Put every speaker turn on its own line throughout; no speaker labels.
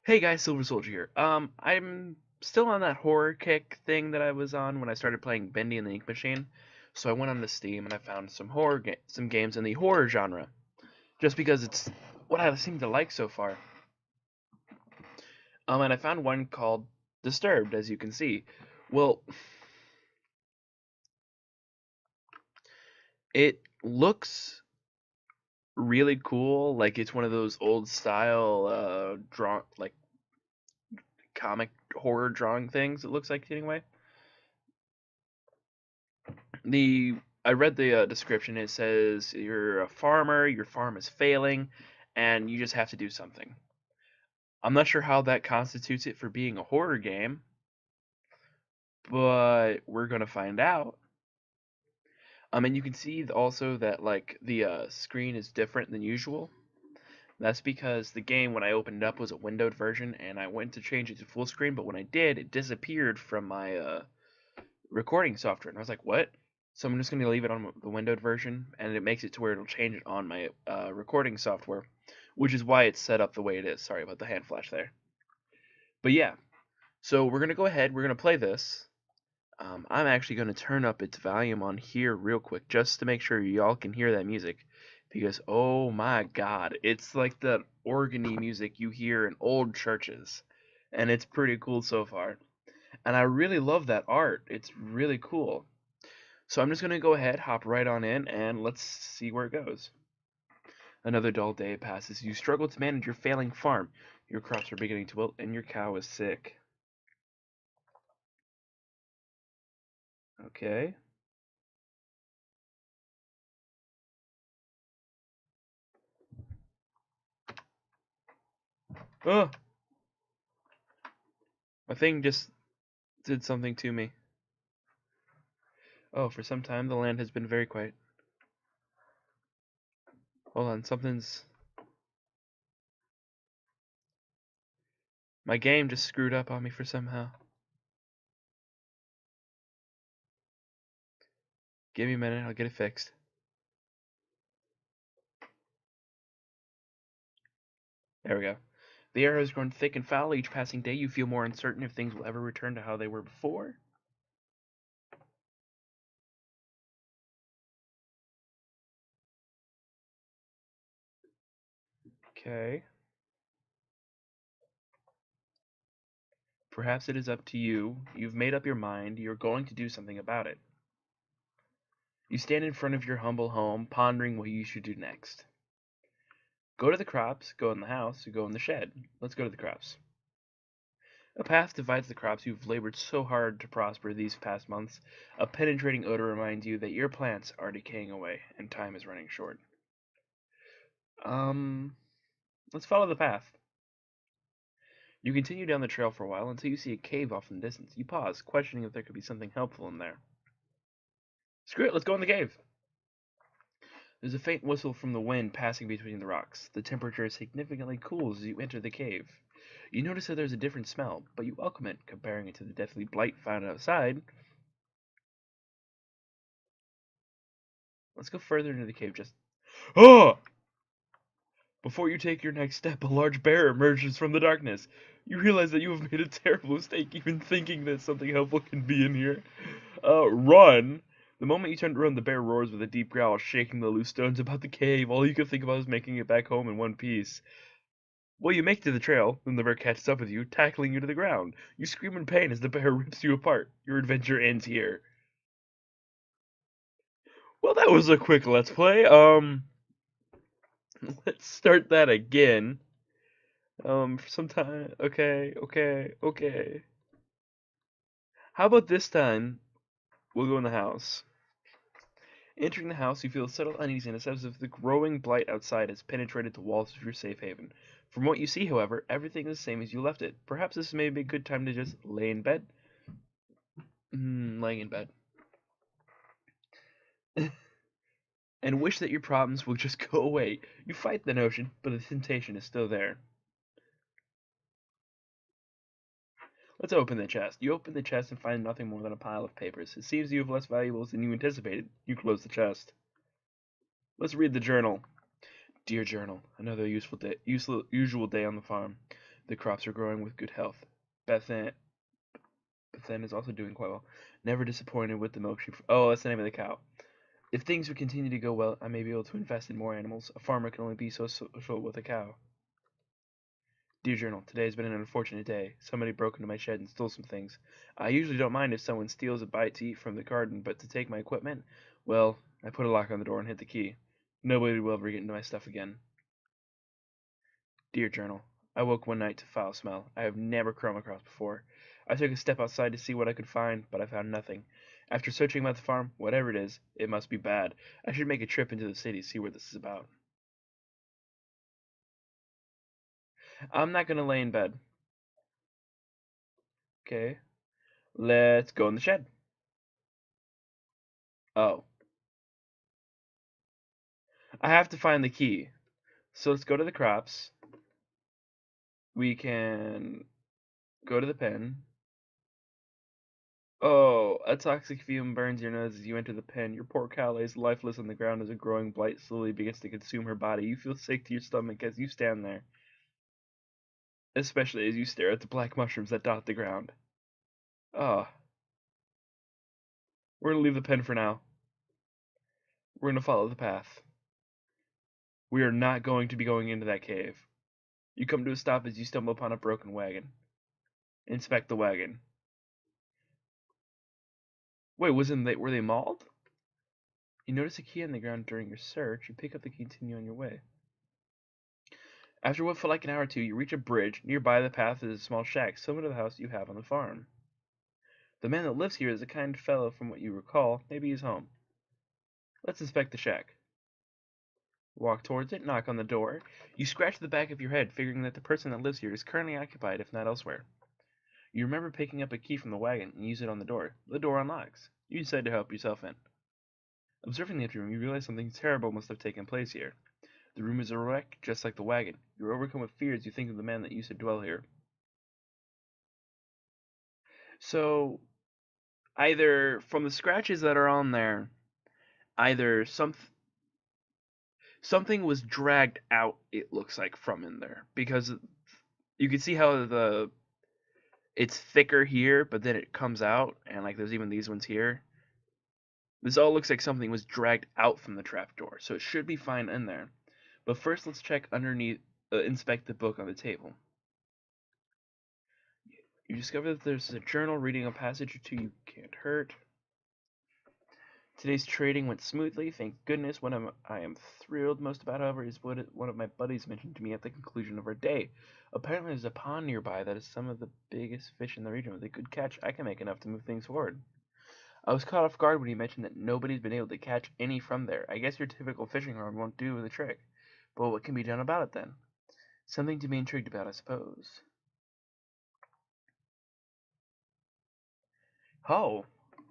Hey guys, Silver Soldier here. I'm still on that horror kick thing that I was on when I started playing Bendy and the Ink Machine. So I went on to Steam and I found some games in the horror genre, just because it's what I seem to like so far. And I found one called Disturbed, as you can see. Well, it looks really cool, like it's one of those old style draw like comic horror drawing things. It looks like anyway. The I read the description. It says you're a farmer, your farm is failing, and you just have to do something. I'm not sure how that constitutes it for being a horror game, but we're gonna find out. And you can see also that like the screen is different than usual. That's because the game, when I opened it up, was a windowed version, and I went to change it to full screen, but when I did, it disappeared from my recording software, and I was like, what? So I'm just going to leave it on the windowed version, and it makes it to where it'll change it on my recording software, which is why it's set up the way it is. Sorry about the hand flash there. But yeah, so we're going to go ahead, we're going to play this. I'm actually going to turn up its volume on here real quick, just to make sure y'all can hear that music, because oh my god, it's like the organy music you hear in old churches, and it's pretty cool so far. And I really love that art, it's really cool. So I'm just going to go ahead, hop right on in, and let's see where it goes. Another dull day passes. You struggle to manage your failing farm. Your crops are beginning to wilt, and your cow is sick. Okay. Oh! My thing just did something to me. Oh, for some time the land has been very quiet. Hold on, something's... My game just screwed up on me for somehow. Give me a minute, I'll get it fixed. There we go. The air has grown thick and foul. Each passing day you feel more uncertain if things will ever return to how they were before. Okay. Perhaps it is up to you. You've made up your mind. You're going to do something about it. You stand in front of your humble home, pondering what you should do next. Go to the crops, go in the house, or go in the shed. Let's go to the crops. A path divides the crops you've labored so hard to prosper these past months. A penetrating odor reminds you that your plants are decaying away, and time is running short. Um, let's follow the path. You continue down the trail for a while until you see a cave off in the distance. You pause, questioning if there could be something helpful in there. Screw it, let's go in the cave. There's a faint whistle from the wind passing between the rocks. The temperature significantly cools as you enter the cave. You notice that there's a different smell, but you welcome it, comparing it to the deathly blight found outside. Let's go further into the cave just... Oh! Before you take your next step, a large bear emerges from the darkness. You realize that you have made a terrible mistake even thinking that something helpful can be in here. Run! The moment you turn to run, the bear roars with a deep growl, shaking the loose stones about the cave. All you can think about is making it back home in one piece. Well, you make it to the trail, then the bear catches up with you, tackling you to the ground. You scream in pain as the bear rips you apart. Your adventure ends here. Well, that was a quick let's play. Let's start that again. Sometime. Okay. How about this time? We'll go in the house. Entering the house, you feel a subtle uneasiness as if the growing blight outside has penetrated the walls of your safe haven. From what you see, however, everything is the same as you left it. Perhaps this may be a good time to just lay in bed. Laying in bed. And wish that your problems will just go away. You fight the notion, but the temptation is still there. Let's open the chest. You open the chest and find nothing more than a pile of papers. It seems you have less valuables than you anticipated. You close the chest. Let's read the journal. Dear Journal, another usual day on the farm. The crops are growing with good health. Bethan is also doing quite well. Never disappointed with the milk she... Oh, that's the name of the cow. If things would continue to go well, I may be able to invest in more animals. A farmer can only be so social with a cow. Dear Journal, today has been an unfortunate day. Somebody broke into my shed and stole some things. I usually don't mind if someone steals a bite to eat from the garden, but to take my equipment? Well, I put a lock on the door and hit the key. Nobody will ever get into my stuff again. Dear Journal, I woke one night to foul smell I have never come across before. I took a step outside to see what I could find, but I found nothing. After searching about the farm, whatever it is, it must be bad. I should make a trip into the city to see what this is about. I'm not gonna lay in bed. Okay, let's go in the shed. Oh, I have to find the key. So let's go to the crops. We can go to the pen. Oh, a toxic fume burns your nose as you enter the pen. Your poor cow lays lifeless on the ground as a growing blight slowly begins to consume her body. You feel sick to your stomach as you stand there, especially as you stare at the black mushrooms that dot the ground. Ah, we're gonna leave the pen for now. We're gonna follow the path. We are not going to be going into that cave. You come to a stop as you stumble upon a broken wagon. Inspect the wagon. Wait, were they mauled? You notice a key on the ground during your search. You pick up the key and continue on your way. After what felt like an hour or two, you reach a bridge. Nearby the path is a small shack, similar to the house you have on the farm. The man that lives here is a kind fellow from what you recall. Maybe he's home. Let's inspect the shack. Walk towards it, knock on the door. You scratch the back of your head, figuring that the person that lives here is currently occupied, if not elsewhere. You remember picking up a key from the wagon and use it on the door. The door unlocks. You decide to help yourself in. Observing the empty room, you realize something terrible must have taken place here. The room is a wreck, just like the wagon. You are overcome with fear as you think of the man that used to dwell here. So, either from the scratches that are on there, either something was dragged out, it looks like, from in there. Because you can see how it's thicker here, but then it comes out, and like there's even these ones here. This all looks like something was dragged out from the trapdoor, so it should be fine in there. But first, let's check underneath, inspect the book on the table. You discover that there's a journal. Reading a passage or two you can't hurt. Today's trading went smoothly, thank goodness. What I am thrilled most about, however, is what one of my buddies mentioned to me at the conclusion of our day. Apparently there's a pond nearby that is some of the biggest fish in the region. With a good catch, I can make enough to move things forward. I was caught off guard when he mentioned that nobody's been able to catch any from there. I guess your typical fishing rod won't do the trick. But what can be done about it then? Something to be intrigued about, I suppose. Oh,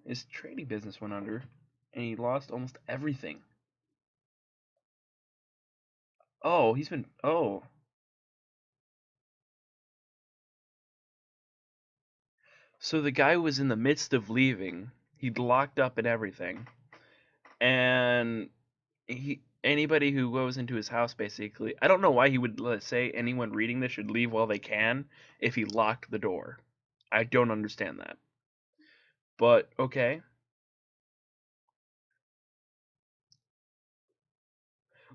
his trading business went under, and he lost almost everything. Oh, he's been. Oh. So the guy was in the midst of leaving. He'd locked up and everything. And anybody who goes into his house, basically, I don't know why he would, let's say anyone reading this should leave while they can if he locked the door. I don't understand that. But okay.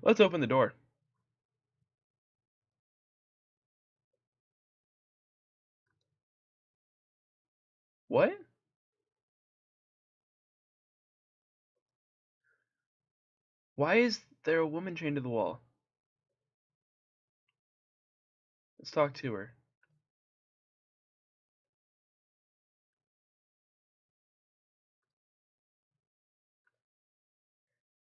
Let's open the door. What? Why is there a woman chained to the wall? Let's talk to her.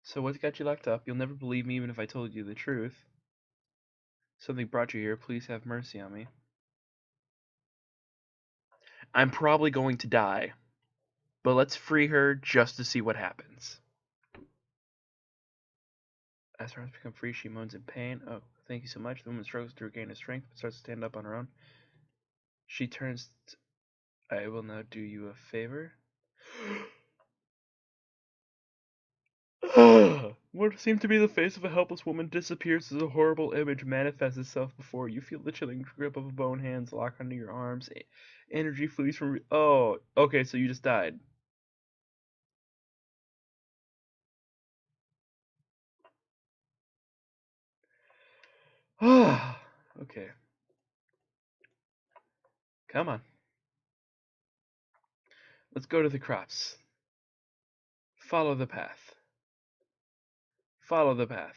So what's got you locked up? You'll never believe me even if I told you the truth. Something brought you here. Please have mercy on me. I'm probably going to die. But let's free her just to see what happens. As her arms become free, she moans in pain. Oh, thank you so much. The woman struggles to regain her strength, but starts to stand up on her own. She turns I will now do you a favor. What seemed to be the face of a helpless woman disappears as a horrible image manifests itself before you. Feel the chilling grip of a bone hands lock under your arms. Energy flees from. Oh, okay, so you just died. Okay, come on. Let's go to the crops. Follow the path. Follow the path.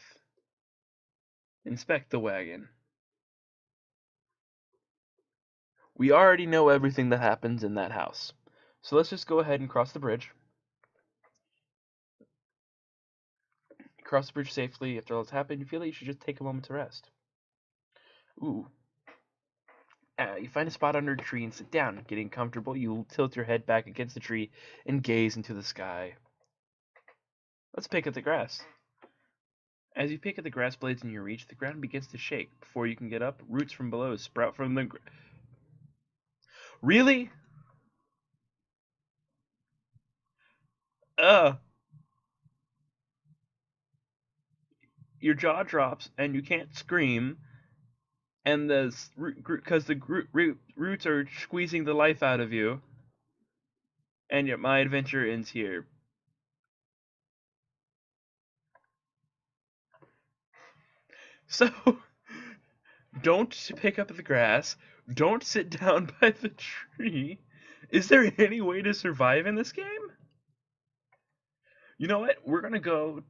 Inspect the wagon. We already know everything that happens in that house. So let's just go ahead and cross the bridge. Cross the bridge safely. After all that's happened, you feel like you should just take a moment to rest. Ooh. You find a spot under a tree and sit down. Getting comfortable, you tilt your head back against the tree and gaze into the sky. Let's pick at the grass. As you pick at the grass blades in your reach, the ground begins to shake. Before you can get up, roots from below sprout from the Really? Uh, your jaw drops and you can't scream, and because the roots are squeezing the life out of you, and yet my adventure ends here. So, don't pick up the grass. Don't sit down by the tree. Is there any way to survive in this game? You know what? We're gonna go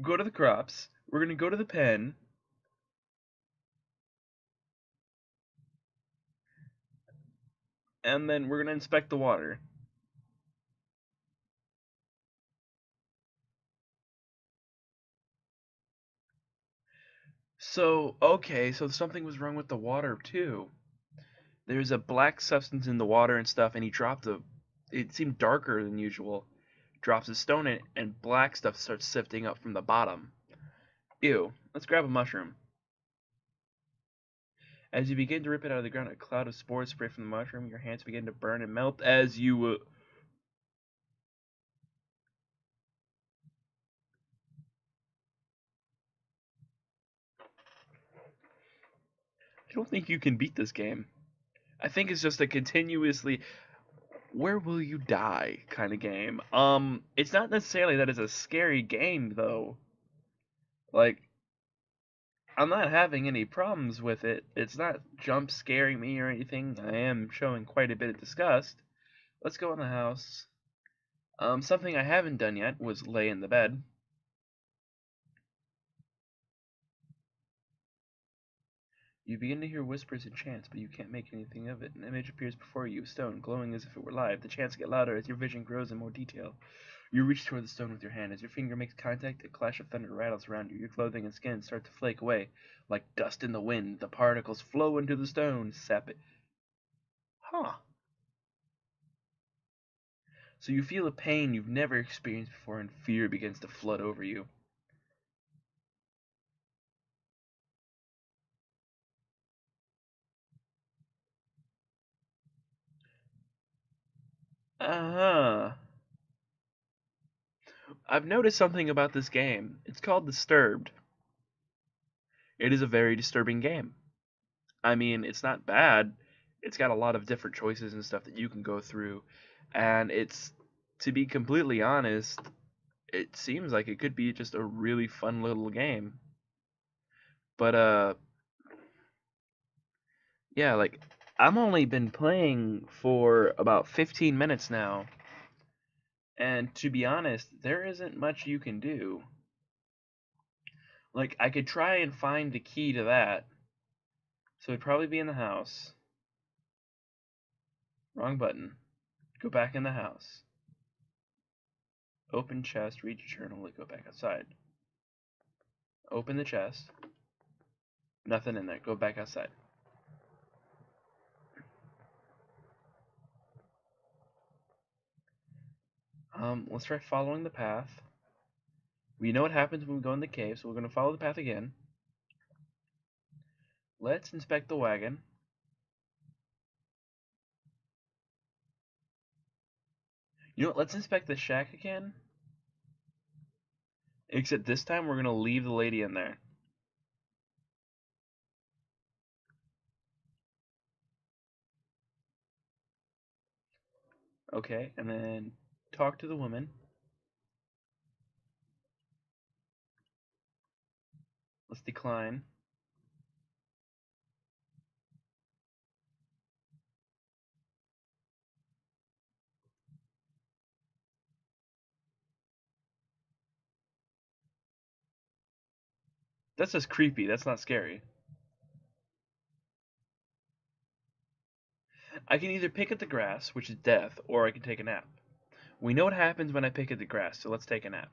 to the crops. We're gonna go to the pen. And then we're gonna inspect the water. So, okay, so something was wrong with the water too. There's a black substance in the water and stuff, and he dropped a. It seemed darker than usual. Drops a stone in it, and black stuff starts sifting up from the bottom. Ew. Let's grab a mushroom. As you begin to rip it out of the ground, a cloud of spores spray from the mushroom. Your hands begin to burn and melt as you. I don't think you can beat this game. I think it's just a continuously where will you die kind of game. It's not necessarily that it's a scary game though. Like I'm not having any problems with it. It's not jump scaring me or anything. I am showing quite a bit of disgust. Let's go in the house. Something I haven't done yet was lay in the bed. You begin to hear whispers and chants, but you can't make anything of it. An image appears before you, stone, glowing as if it were live. The chants get louder as your vision grows in more detail. You reach toward the stone with your hand. As your finger makes contact, a clash of thunder rattles around you. Your clothing and skin start to flake away. Like dust in the wind, the particles flow into the stone, sap it. Huh. So you feel a pain you've never experienced before, and fear begins to flood over you. Uh-huh. I've noticed something about this game. It's called Disturbed. It is a very disturbing game. I mean, it's not bad. It's got a lot of different choices and stuff that you can go through. And it's, to be completely honest, it seems like it could be just a really fun little game. But, yeah, like, I've only been playing for about 15 minutes now. And to be honest, there isn't much you can do. Like, I could try and find the key to that. So it'd probably be in the house. Wrong button. Go back in the house. Open chest, read your journal, and go back outside. Open the chest. Nothing in there. Go back outside. Let's try following the path. We know what happens when we go in the cave, so we're going to follow the path again. Let's inspect the wagon. You know what? Let's inspect the shack again. Except this time we're gonna leave the lady in there. Okay, and then talk to the woman. Let's decline. That's just creepy. That's not scary. I can either pick at the grass, which is death, or I can take a nap. We know what happens when I pick at the grass, so let's take a nap.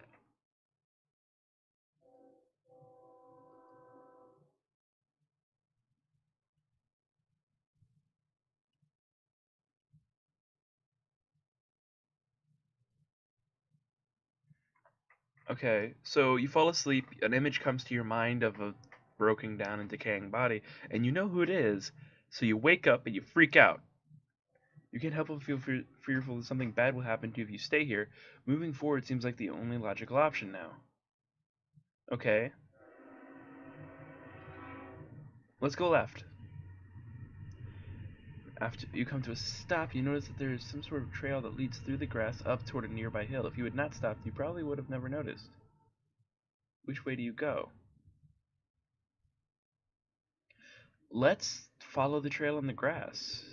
Okay, so you fall asleep, an image comes to your mind of a broken down and decaying body, and you know who it is, so you wake up and you freak out. You can't help but feel fearful that something bad will happen to you if you stay here. Moving forward seems like the only logical option now. Okay, let's go left. After you come to a stop, you notice that there is some sort of trail that leads through the grass up toward a nearby hill. If you had not stopped, you probably would have never noticed. Which way do you go? Let's follow the trail in the grass.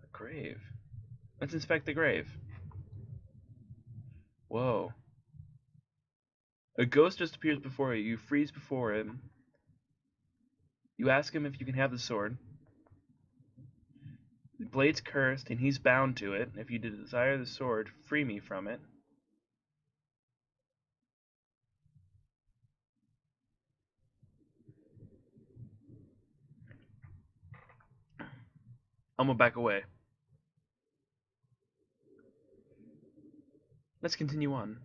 A grave. Let's inspect the grave. Whoa. A ghost just appears before you. You freeze before him. You ask him if you can have the sword. The blade's cursed, and he's bound to it. If you desire the sword, free me from it. I'm gonna back away. Let's continue on.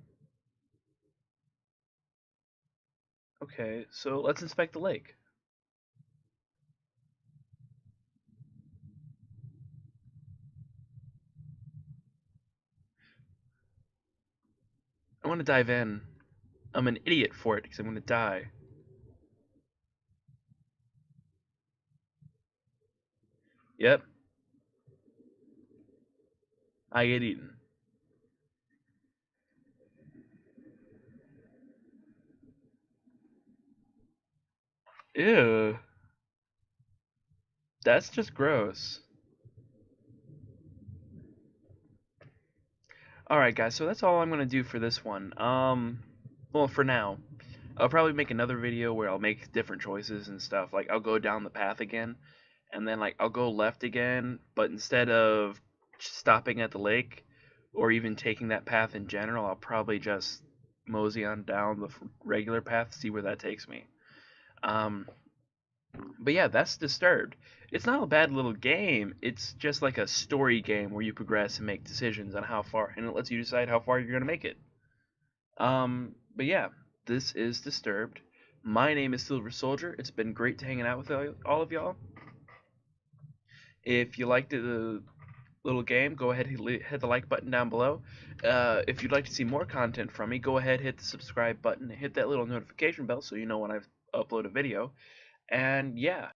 Okay, so let's inspect the lake. I want to dive in. I'm an idiot for it because I'm gonna die. Yep, I get eaten. Ew. That's just gross. Alright guys, so that's all I'm gonna do for this one. Well, for now. I'll probably make another video where I'll make different choices and stuff. Like, I'll go down the path again, and then, like, I'll go left again, but instead of stopping at the lake, or even taking that path in general, I'll probably just mosey on down the regular path, see where that takes me. Um, but yeah, that's Disturbed. It's not a bad little game. It's just like a story game where you progress and make decisions on how far, and it lets you decide how far you're gonna make it. But yeah, this is Disturbed. My name is Silver Soldier. It's been great hanging out with all of y'all. If you liked the little game, go ahead and hit the like button down below. If you'd like to see more content from me, go ahead, hit the subscribe button, and hit that little notification bell so you know when I've upload a video. And yeah.